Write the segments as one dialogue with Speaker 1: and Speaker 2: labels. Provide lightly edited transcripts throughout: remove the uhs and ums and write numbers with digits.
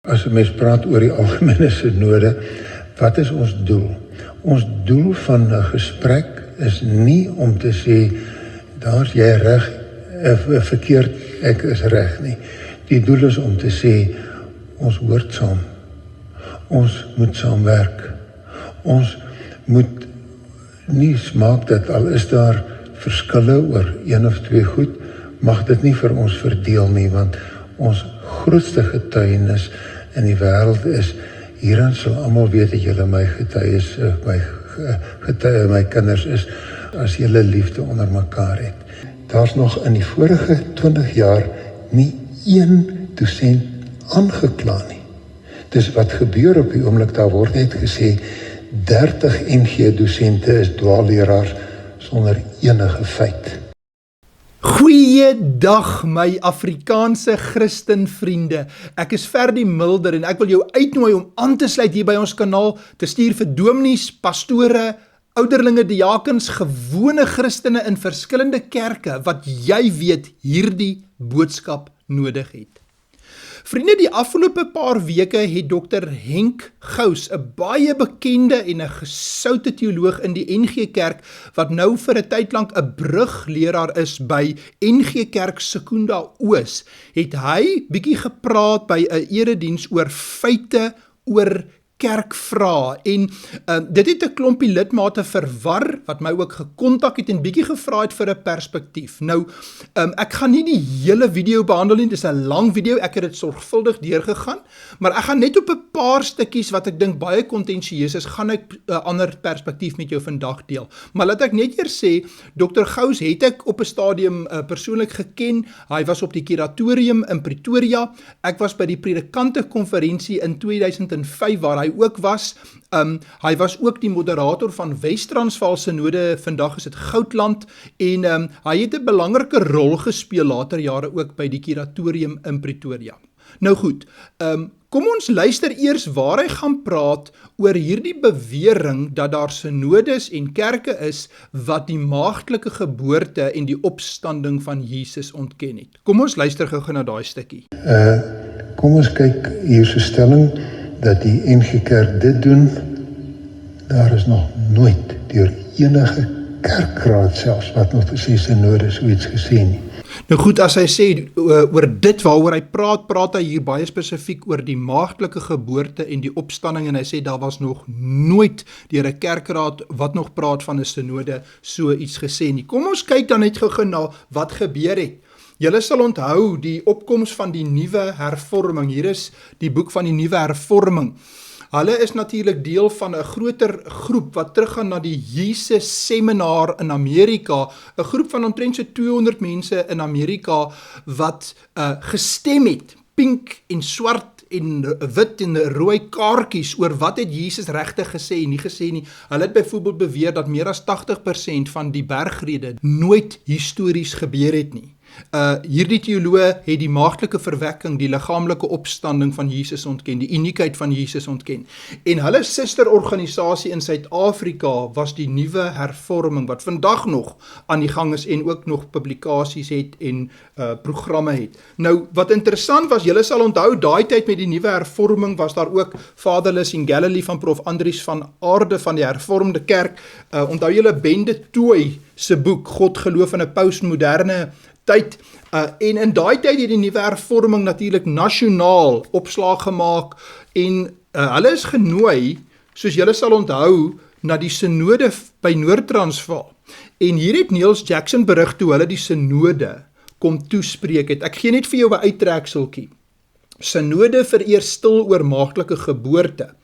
Speaker 1: As 'n mens praat oor die algemene synode, wat is ons doel? Ons doel van 'n gesprek is nie om te sê, daar's jy reg, verkeerd, ek is reg nie. Die doel is om te sê, ons hoort saam. Ons moet saamwerk. Ons moet nie smaak dat al is daar verskille oor een of twee goed, mag dit nie vir ons verdeel nie, want ons grootste getuienis in die wêreld is, hieraan sal almal weet dat julle my getuies, my kinders is, as julle liefde onder mekaar het. Daar's nog in die vorige 20 jaar nie een dosent aangekla nie. Dis wat gebeur op die oomblik, daar word net gesê, 30 NG dosente is dwaalleraars sonder enige feit.
Speaker 2: Goeiedag my Afrikaanse Christenvriende. Ek is Ferdi Mulder en ek wil jou uitnooi om aan te sluit hier by ons kanaal, te stuur vir dominees, pastore, ouderlinge, diakens, gewone Christene in verskillende kerke wat jy weet hierdie boodskap nodig het. Vriende, die afgelope paar weke het Dr. Henk Gous, 'n baie bekende en 'n gesoute teoloog in die NG Kerk, wat nou vir 'n tyd lank 'n brugleraar is by NG Kerk Secunda Oos, het hy bietjie gepraat by 'n erediens oor feite oor kerkvrae en dit het 'n klompie lidmate verwar, wat my ook gekontak het en bietjie gevra het vir 'n perspektief. Nou, ek gaan nie die hele video behandel nie, dis 'n lang video, ek het dit sorgvuldig deurgegaan, maar ek gaan net op 'n paar stukkies wat ek dink baie kontensieus is, gaan ek 'n ander perspektief met jou vandag deel. Maar laat ek net eers sê, Dr. Gous het ek op 'n stadium persoonlik geken, hy was op die kuratorium in Pretoria, ek was by die predikante konferensie in 2005 waar hy ook was. Hy was ook die moderator van Wes-Transvaal Synode, vandag is dit Goudland, en hy het 'n belangrike rol gespeel later jare ook by die kuratorium in Pretoria. Nou goed, kom ons luister eers waar hy gaan praat oor hierdie bewering dat daar synodes en kerke is wat die maagdelike geboorte en die opstanding van Jesus ontken het. Kom ons luister gou na daai stukkie.
Speaker 1: Kom ons kyk hier se stelling, dat die NG Kerk dit doen, daar is nog nooit deur enige kerkraad selfs, wat nog gesê synode so iets gesê nie.
Speaker 2: Nou goed, as hy sê oor dit waaroor hy praat hy hier baie spesifiek oor die maagdelike geboorte en die opstanding, en hy sê daar was nog nooit deur 'n kerkraad wat nog praat van 'n synode so iets gesê nie. Kom ons kyk dan net gou na wat gebeur het. Julle sal onthou die opkoms van die nuwe hervorming. Hier is die boek van die nuwe hervorming. Hulle is natuurlik deel van 'n groter groep wat teruggaan na die Jesus seminar in Amerika, 'n groep van omtrent so 200 mense in Amerika wat gestem het, pink en swart en wit en rooi kaartjies oor wat het Jesus regtig gesê en nie gesê nie. Hulle het byvoorbeeld beweer dat meer as 80% van die bergrede nooit histories gebeur het nie. Hierdie teoloë het die maagdelike verwekking, die liggaamlike opstanding van Jesus ontken, die uniekheid van Jesus ontken. En hulle susterorganisasie in Suid-Afrika was die nuwe hervorming, wat vandag nog aan die gang is en ook nog publikasies het en programme het. Nou, wat interessant was, julle sal onthou, daai tyd met die nuwe hervorming was daar ook Fatherless in Galilee van Prof. Andries van Aarde van die hervormde kerk. Onthou julle Bende Tooi se boek, God, geloof in 'n postmoderne tyd, en in daai tyd het die nuwe hervorming natuurlik nasionaal opslag gemaak, en hulle is genooi, soos julle sal onthou, na die synode by Noord-Transvaal. En hier het Niels Jackson berig toe hulle die synode kom toespreek het. Ek gee net vir jou 'n uittrekseltjie. Synode vereer stil oor maagdelike geboorte.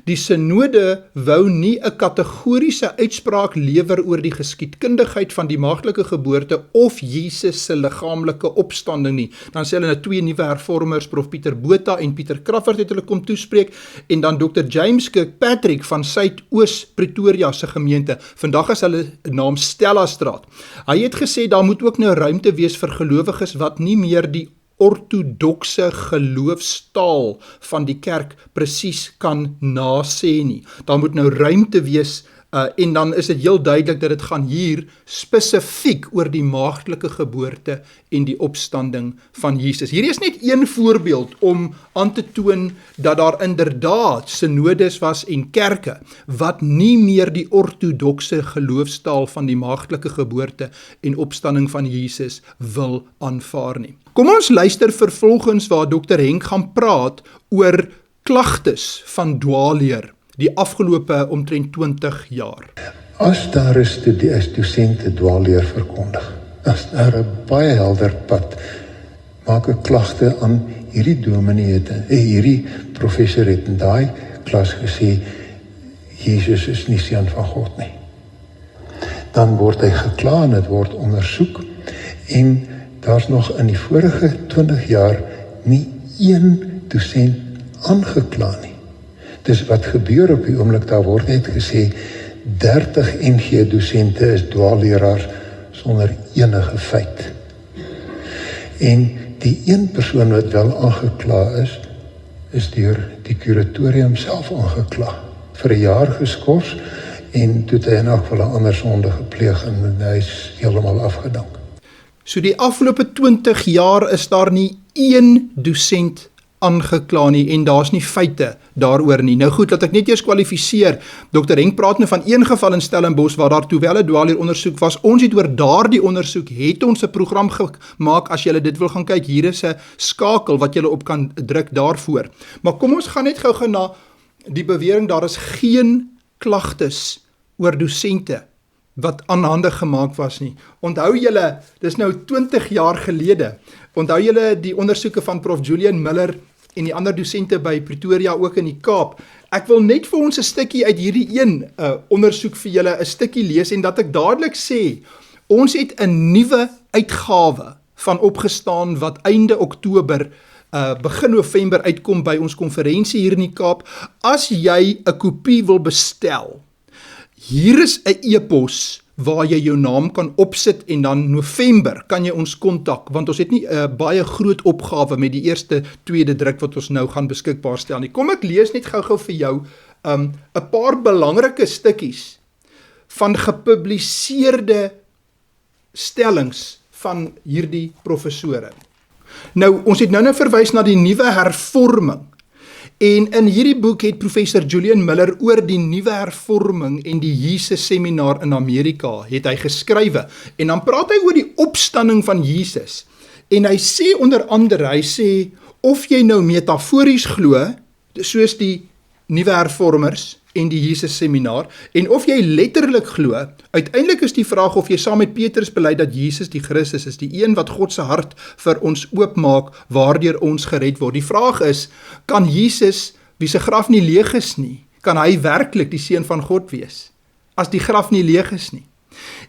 Speaker 2: Die synode wou nie 'n kategoriese uitspraak lewer oor die geskiedkundigheid van die maagdelike geboorte of Jesus se liggaamlike opstanding nie. Dan sê hulle nou twee nuwe hervormers, Prof. Pieter Botha en Pieter Crawford het hulle kom toespreek, en dan Dr. James Kirkpatrick van Suidoos Pretoria se gemeente. Vandag is hulle naam Stella Straat. Hy het gesê daar moet ook nou ruimte wees vir gelowiges wat nie meer die ortodokse geloofstaal van die kerk presies kan nasê nie. Daar moet nou ruimte wees En dan is dit heel duidelik dat dit gaan hier spesifiek oor die maagdelike geboorte en die opstanding van Jesus. Hierdie is net een voorbeeld om aan te toon dat daar inderdaad synodes was en kerke wat nie meer die ortodokse geloofstaal van die maagdelike geboorte en opstanding van Jesus wil aanvaar nie. Kom ons luister vervolgens waar Dr. Henk gaan praat oor klagtes van dwaalleer die afgelope omtrent 20 jaar.
Speaker 1: As daar is dosente dwaalleer verkondig, as daar 'n baie helder pad, maak 'n klagte aan hierdie dominee het, hierdie professor het in daai klas gesê, Jesus is nie seun van God nie. Dan word hy gekla en dit word ondersoek, en daar's nog in die vorige 20 jaar nie een dosent aangekla nie. Dis wat gebeur op die oomblik, daar word net gesê 30 NG dosente is dwaalleraars sonder enige feit. En die een persoon wat wel aangekla is deur die kuratorium self aangekla, vir 1 jaar geskort, en toe het hy in elk geval 'n ander sonde gepleeg en hy is heeltemal afgedank.
Speaker 2: So die afgelope 20 jaar is daar nie een dosent aangekla nie en daar's nie feite daaroor nie. Nou goed, laat ek net eers kwalifiseer. Dr. Henk praat nou van een geval in Stellenbosch waar daar toewel 'n dwaalleer ondersoek was. Ons het oor daardie ondersoek het ons 'n program gemaak. As julle dit wil gaan kyk, hier is 'n skakel wat julle op kan druk daarvoor. Maar kom ons gaan net gou-gou na die bewering daar is geen klagtes oor dosente wat aanhande gemaak was nie. Onthou julle, dis nou 20 jaar gelede. Onthou julle die ondersoeke van Prof Julian Miller en die ander dosente by Pretoria ook in die Kaap. Ek wil net vir ons 'n stukkie uit hierdie een ondersoek vir julle 'n stukkie lees en dat ek dadelik sê, ons het 'n nuwe uitgawe van Opgestaan wat einde Oktober begin November uitkom by ons konferensie hier in die Kaap. As jy 'n kopie wil bestel, hier is 'n e-pos waar jy jou naam kan opsit en dan November kan jy ons kontak, want ons het nie 'n baie groot opgawe met die eerste tweede druk wat ons nou gaan beskikbaar stel nie. Kom ek lees net gou-gou vir jou 'n paar belangrike stukkies van gepubliseerde stellings van hierdie professore. Nou, ons het nou verwys na die nuwe hervorming. En in hierdie boek het professor Julian Miller oor die nuwe hervorming en die Jesus seminar in Amerika het hy geskrywe. En dan praat hy oor die opstanding van Jesus. En hy sê onder andere, hy sê, of jy nou metafories glo, soos die nuwe hervormers en die Jesus seminar, en of jy letterlik glo, uiteindelik is die vraag of jy saam met Petrus bely dat Jesus die Christus is, die een wat God se hart vir ons oopmaak, waardeur ons gered word. Die vraag is, kan Jesus, wie se graf nie leeg is nie, kan hy werklik die seun van God wees, as die graf nie leeg is nie?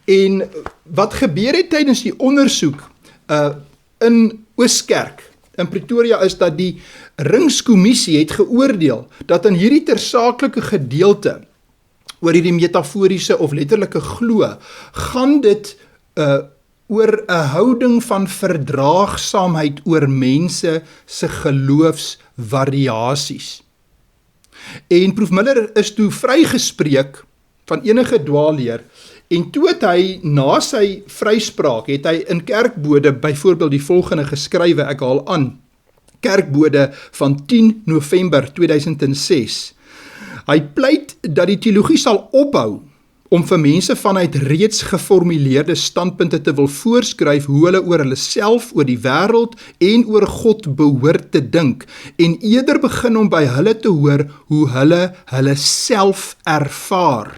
Speaker 2: En wat gebeur het tydens die ondersoek in Ooskerk, in Pretoria, is dat die Ringskommissie het geoordeel dat in hierdie tersaaklike gedeelte oor hierdie metaforiese of letterlike glo, gaan dit oor 'n houding van verdraagsaamheid oor mense se geloofsvariasies. En Prof Miller is toe vrygespreek van enige dwaalleer. En toe het hy, na sy vryspraak, het hy in Kerkbode byvoorbeeld die volgende geskrywe, ek haal aan, Kerkbode van 10 November 2006. Hy pleit dat die teologie sal ophou om vir mense vanuit reeds geformuleerde standpunte te wil voorskryf hoe hulle oor hulle self, oor die wêreld en oor God behoort te dink, en eerder begin om by hulle te hoor hoe hulle self ervaar.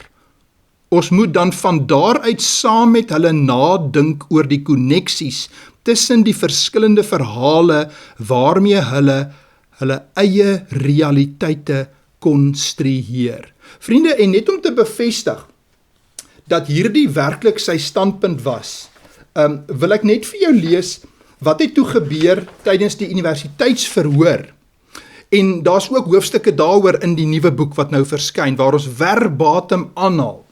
Speaker 2: Ons moet dan van daaruit saam met hulle nadink oor die koneksies tussen die verskillende verhale waarmee hulle eie realiteite konstrueer. Vriende, en net om te bevestig dat hierdie werklik sy standpunt was, wil ek net vir jou lees wat het toe gebeur tydens die universiteitsverhoor. En daar's ook hoofstukke daaroor in die nuwe boek wat nou verskyn, waar ons verbatim aanhaal.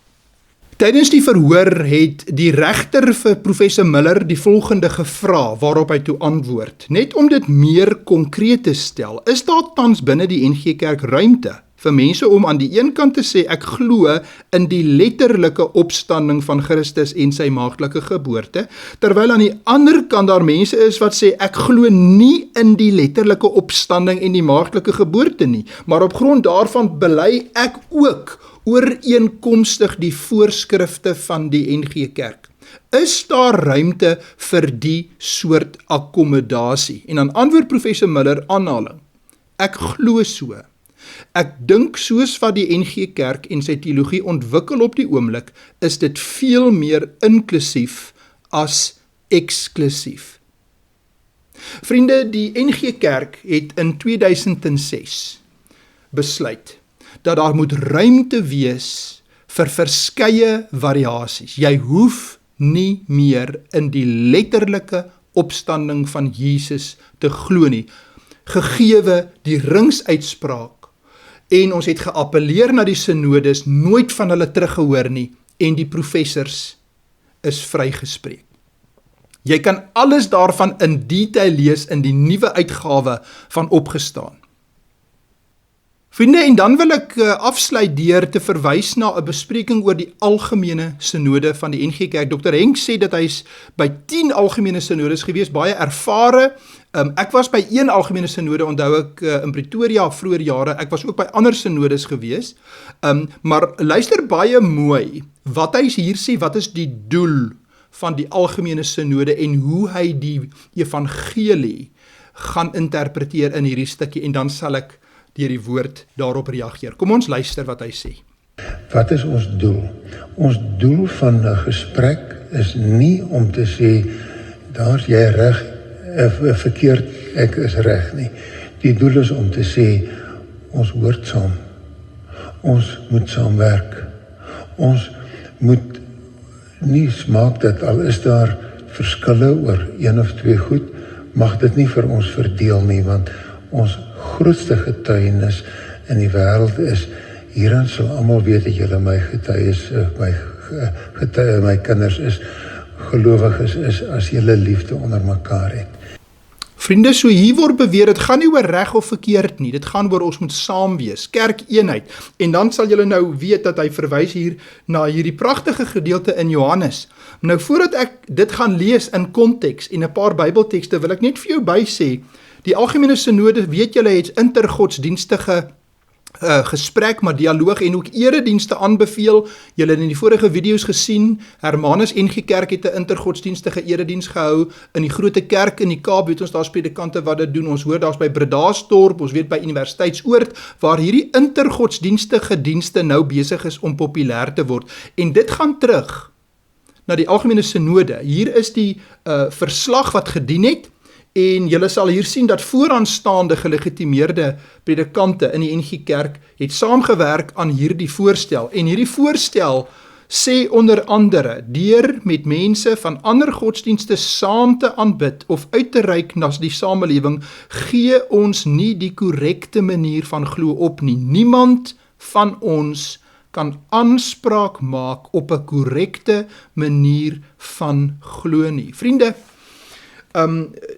Speaker 2: Tydens die verhoor het die regter vir professor Miller die volgende gevra, waarop hy toe antwoord. Net om dit meer konkreet te stel, is daar tans binne die NG Kerk ruimte vir mense om aan die een kant te sê, ek glo in die letterlike opstanding van Christus en sy maagdelike geboorte, terwyl aan die ander kant daar mense is wat sê, ek glo nie in die letterlike opstanding en die maagdelike geboorte nie, maar op grond daarvan bely ek ook ooreenkomstig die voorskrifte van die NG Kerk. Is daar ruimte vir die soort akkommodasie? En dan antwoord professor Miller, aanhaling, ek glo so. Ek dink soos wat die NG Kerk en sy teologie ontwikkel op die oomblik, is dit veel meer inklusief as eksklusief. Vriende, die NG Kerk het in 2006 besluit dat daar moet ruimte wees vir verskeie variasies. Jy hoef nie meer in die letterlike opstanding van Jesus te glo nie, gegeewe die ringsuitspraak, en ons het geappeleer na die synodes, nooit van hulle teruggehoor nie, en die professors is vrygespreek. Jy kan alles daarvan in detail lees in die nuwe uitgawe van Opgestaan. Vriende, en dan wil ek afsluit deur te verwys na 'n bespreking oor die algemene synode van die NG Kerk. Dr. Henk sê dat hy is by 10 algemene synodes gewees, baie ervare. Ek was by een algemene synode, onthou ek in Pretoria vroeër jare, ek was ook by ander synodes gewees, maar luister baie mooi wat hy hier sê, wat is die doel van die algemene synode en hoe hy die evangelie gaan interpreteer in hierdie stukkie, en dan sal ek deur die woord daarop reageer. Kom ons luister wat hy sê.
Speaker 1: Wat is ons doel? Ons doel van 'n gesprek is nie om te sê, daar's jy reg, verkeerd, ek is reg nie. Die doel is om te sê, ons hoort saam. Ons moet saamwerk. Ons moet nie smaak dat al is daar verskille oor een of twee goed, mag dit nie vir ons verdeel nie, want ons grootste getuienis in die wêreld is, hierin sal almal weet dat julle my getuies, my kinders is, gelowiges is, as julle liefde onder mekaar het.
Speaker 2: Vriende, so hier word beweer, dit gaan nie oor reg of verkeerd nie, dit gaan oor ons moet saam wees, kerkeenheid, en dan sal julle nou weet dat hy verwys hier na hierdie pragtige gedeelte in Johannes. Nou voordat ek dit gaan lees in konteks en 'n paar Bybeltekste, wil ek net vir jou bysê, die algemene synode, weet julle, het intergodsdienstige gesprek, maar dialoog en ook eredienste aanbeveel. Julle het in die vorige video's gesien, Hermanus NG Kerk het 'n intergodsdienstige erediens gehou. In die Grote Kerk in die Kaap weet ons daar's predikante wat dit doen. Ons hoor daar's by Bredasdorp, ons weet by Universiteitsoord, waar hierdie intergodsdienstige dienste nou besig is om populêr te word. En dit gaan terug na die algemene synode. Hier is die verslag wat gedien het. En julle sal hier sien dat vooraanstaande gelegitimeerde predikante in die NG Kerk het saamgewerk aan hierdie voorstel. En hierdie voorstel sê onder andere, deur met mense van ander godsdienste saam te aanbid of uit te reik na die samelewing, gee ons nie die korrekte manier van glo op nie. Niemand van ons kan aanspraak maak op 'n korrekte manier van glo nie. Vriende,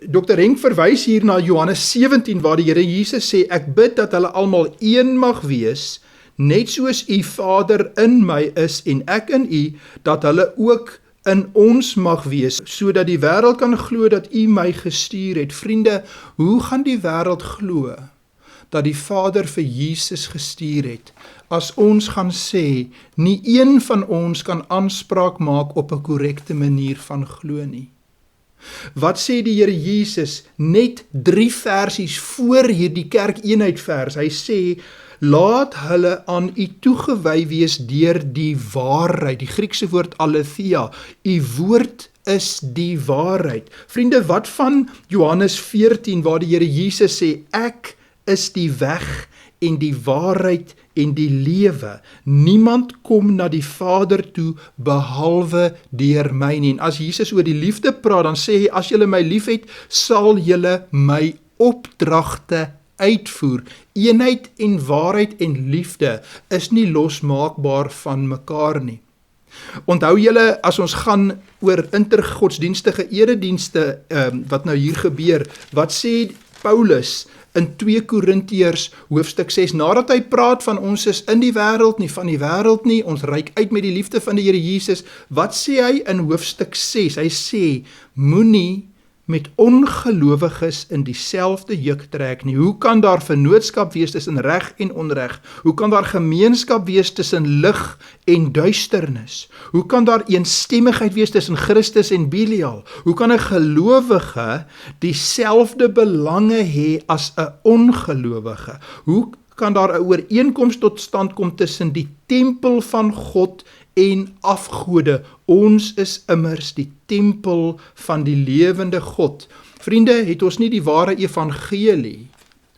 Speaker 2: Dr. Henk verwys hier na Johannes 17, waar die Here Jesus sê, ek bid dat hulle almal een mag wees, net soos u Vader in my is en ek in u, dat hulle ook in ons mag wees, sodat die wêreld kan glo dat u my gestuur het. Vriende, hoe gaan die wêreld glo dat die Vader vir Jesus gestuur het, as ons gaan sê, nie een van ons kan aanspraak maak op 'n korrekte manier van glo nie? Wat sê die Here Jesus net 3 versies voor hierdie kerkeenheid vers? Hy sê, laat hulle aan u toegewy wees deur die waarheid. Die Griekse woord aletheia. U woord is die waarheid. Vriende, wat van Johannes 14 waar die Here Jesus sê, ek is die weg en die waarheid en die lewe. Niemand kom na die Vader toe behalwe deur my nie. En as Jesus oor die liefde praat, dan sê hy, as julle my liefhet, sal julle my opdragte uitvoer. Eenheid en waarheid en liefde is nie losmaakbaar van mekaar nie. Onthou julle, as ons gaan oor intergodsdienstige eredienste, wat nou hier gebeur, wat sê Paulus in 2 Korintiërs hoofstuk 6, nadat hy praat van ons is in die wêreld, nie van die wêreld nie, ons reik uit met die liefde van die Here Jesus, wat sê hy in hoofstuk 6? Hy sê, moenie met ongelowiges in dieselfde juk trek nie. Hoe kan daar vennootskap wees tussen reg en onreg? Hoe kan daar gemeenskap wees tussen lig en duisternis? Hoe kan daar eensstemmigheid wees tussen Christus en Belial? Hoe kan 'n gelowige dieselfde belange hê as 'n ongelowige? Hoe kan daar 'n ooreenkoms tot stand kom tussen die tempel van God en afgode? Ons is immers die tempel van die lewende God. Vriende, het ons nie die ware evangelie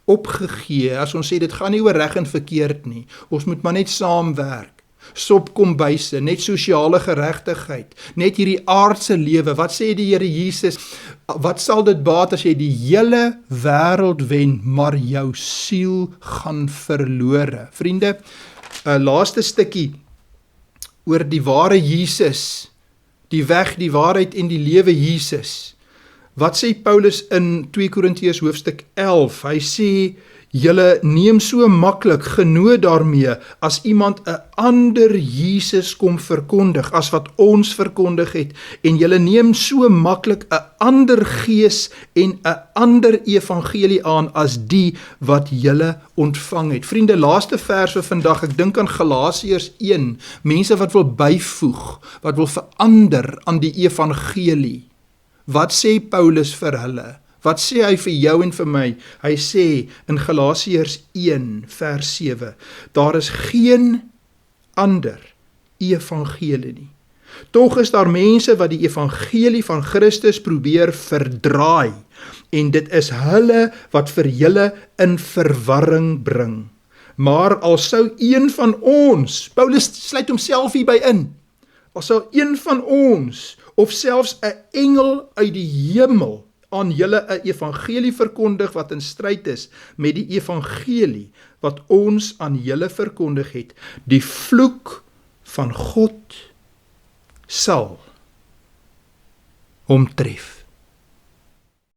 Speaker 2: opgegee as ons sê dit gaan nie oor reg en verkeerd nie. Ons moet maar net saamwerk. Sopkombuise, net sosiale geregtigheid, net hierdie aardse lewe. Wat sê die Here Jesus? Wat sal dit baat as jy die hele wêreld wen, maar jou siel gaan verlore? Vriende, 'n laaste stukkie oor die ware Jesus, die weg, die waarheid en die lewe Jesus. Wat sê Paulus in 2 Korintiërs hoofstuk 11? Hy sê, julle neem so maklik genoot daarmee as iemand 'n ander Jesus kom verkondig as wat ons verkondig het, en julle neem so maklik 'n ander gees en 'n ander evangelie aan as die wat julle ontvang het. Vriende, laaste vers vir vandag, ek dink aan Galasiërs 1, mense wat wil byvoeg, wat wil verander aan die evangelie. Wat sê Paulus vir hulle? Wat sê hy vir jou en vir my? Hy sê in Galasiërs 1 vers 7, daar is geen ander evangelie nie. Tog is daar mense wat die evangelie van Christus probeer verdraai, en dit is hulle wat vir julle in verwarring bring. Maar al sou een van ons, Paulus sluit homself hierby in, al sou een van ons, of selfs 'n engel uit die hemel, aan julle 'n evangelie verkondig wat in stryd is met die evangelie wat ons aan julle verkondig het, die vloek van God sal hom tref.